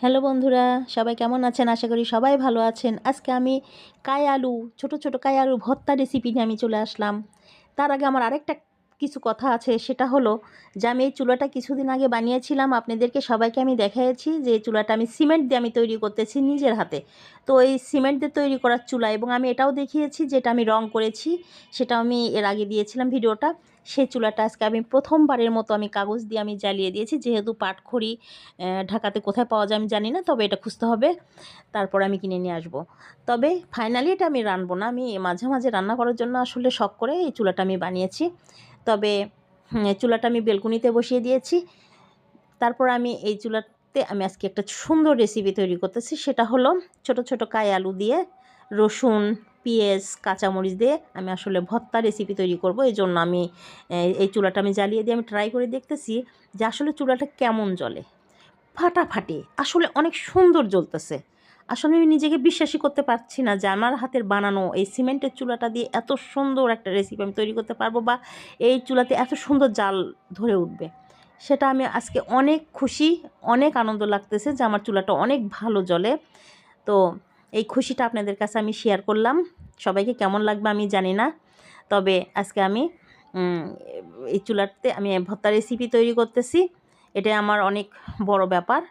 Hello বন্ধুরা, সবাই কেমন আছেন? আশা করি সবাই ভালো আছেন। আজকে আমি আলু, ছোট ছোট আলু ভর্তা রেসিপি নিয়ে আমি চলে আসলাম। তার আগে আমার আরেকটা কিছু কথা আছে, সেটা হলো যে আমি এই চুলাটা কিছুদিন আগে বানিয়েছিলাম। আপনাদেরকে সবাইকে আমি দেখিয়েছি যে এই চুলাটা আমি সিমেন্ট দিয়ে আমি তৈরি করতেছি নিজের হাতে। তো এই সিমেন্ট দিয়ে তৈরি করার চুলা, এবং আমি এটাও দেখিয়েছি যেটা আমি রং করেছি, সেটা আমি এর আগে দিয়েছিলাম ভিডিওটা। সেই চুলাটা আজকে আমি প্রথমবারের মতো আমি কাগজ দিয়ে আমি জ্বালিয়ে দিয়েছি, যেহেতু পাটখড়ি ঢাকাতে কোথায় পাওয়া যায় আমি জানি না, তবে এটা খুঁজতে হবে, তারপর আমি কিনে নিয়ে আসব। তবে ফাইনালি এটা আমি রান্নাবো না, আমি মাঝে মাঝে রান্না করার জন্য আসলে শখ করে এই চুলাটা আমি বানিয়েছি। তবে চুলাটা আমি বেলকুনিতে বসিয়ে দিয়েছি। তারপর আমি এই চুলাতে আমি আজকে একটা সুন্দর রেসিপি তৈরি করতেছি, সেটা হলো ছোট ছোট আলু দিয়ে রসুন, পেঁয়াজ, কাঁচামরিচ দিয়ে আমি আসলে ভর্তা রেসিপি তৈরি করব। এই জন্য আমি এই চুলাটা আমি জ্বালিয়ে দিয়ে আমি ট্রাই করে দেখতেছি যে আসলে চুলাটা কেমন জ্বলে। ফাটাফাটি, আসলে অনেক সুন্দর জ্বলতেছে। আসলে আমি নিজেকে বিশ্বাসই করতে পারছি না যে আমার হাতের বানানো এই সিমেন্টের চুলাটা দিয়ে এত সুন্দর একটা রেসিপি আমি তৈরি করতে পারবো, বা এই চুলাতে এত সুন্দর জাল ধরে উঠবে। সেটা আমি আজকে অনেক খুশি, অনেক আনন্দ লাগতেছে যে আমার চুলাটা অনেক ভালো জ্বলে। তো এই খুশিটা আপনাদের কাছে আমি শেয়ার করলাম। সবাইকে কেমন লাগবে আমি জানি না, তবে আজকে আমি এই চুলাতে আমি ভর্তা রেসিপি তৈরি করতেছি। এটা আমার অনেক বড় ব্যাপার।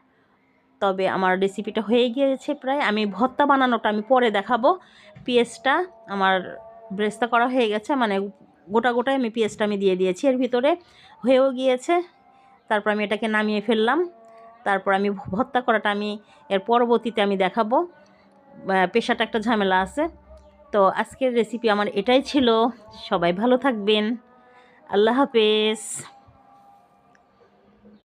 তবে আমার রেসিপিটা হয়ে গিয়েছে প্রায়। আমি ভর্তা বানানোটা আমি পরে দেখাবো। পেঁয়াজটা আমার ব্রেস্তা করা হয়ে গেছে, মানে গোটা গোটায় আমি পেঁয়াজটা আমি দিয়ে দিয়েছি এর ভিতরে, হয়েও গিয়েছে। তারপর আমি এটাকে নামিয়ে ফেললাম। তারপর আমি ভর্তা করাটা আমি এর পরবর্তীতে আমি দেখাবো। পেশাটা একটা ঝামেলা আছে। তো আজকের রেসিপি আমার এটাই ছিল। সবাই ভালো থাকবেন। আল্লাহ হাফেজ।